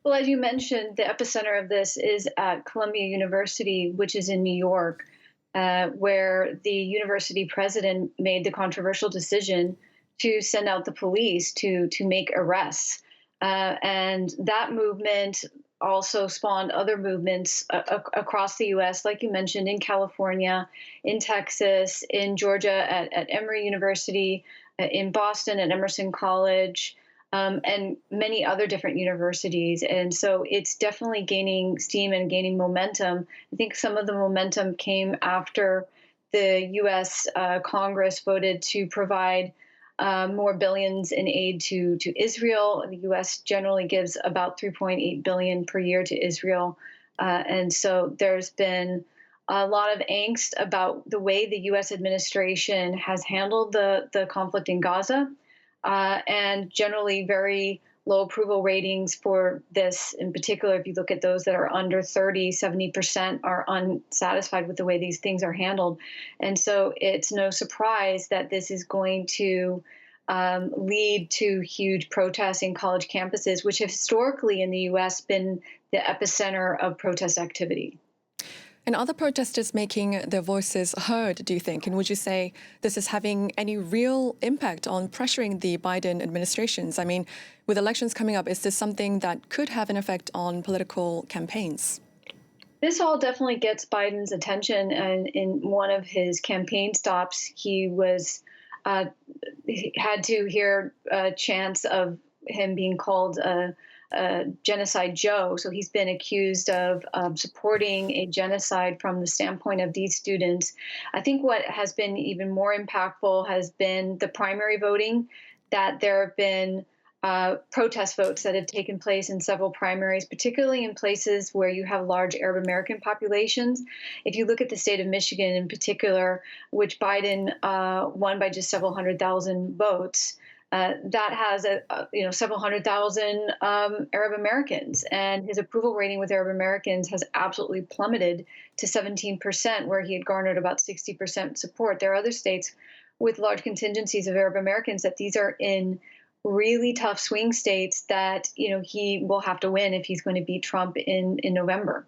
Well, as you mentioned, the epicenter of this is at Columbia University, which is in New York, where the university president made the controversial decision to send out the police to make arrests. And that movement also spawned other movements across the U.S., like you mentioned, in California, in Texas, in Georgia at Emory University, in Boston at Emerson College, and many other different universities. And so it's definitely gaining steam and gaining momentum. I think some of the momentum came after the U.S. Congress voted to provide more billions in aid to Israel. The U.S. generally gives about 3.8 billion per year to Israel, and so there's been a lot of angst about the way the U.S. administration has handled the conflict in Gaza, and generally very low approval ratings for this. In particular, if you look at those that are under 30, 70% are unsatisfied with the way these things are handled. And so it's no surprise that this is going to lead to huge protests in college campuses, which have historically in the US been the epicenter of protest activity. And are the protesters making their voices heard, do you think? And would you say this is having any real impact on pressuring the Biden administrations? I mean, with elections coming up, is this something that could have an effect on political campaigns? This all definitely gets Biden's attention. And in one of his campaign stops, uh, he had to hear chants of him being called Genocide Joe. So he's been accused of supporting a genocide from the standpoint of these students. I think what has been even more impactful has been the primary voting, that there have been protest votes that have taken place in several primaries, particularly in places where you have large Arab American populations. If you look at the state of Michigan in particular, which Biden won by just several hundred thousand votes, that has several hundred thousand Arab Americans, and his approval rating with Arab Americans has absolutely plummeted to 17%, where he had garnered about 60% support. There are other states with large contingencies of Arab Americans that these are in really tough swing states that he will have to win if he's going to beat Trump in November.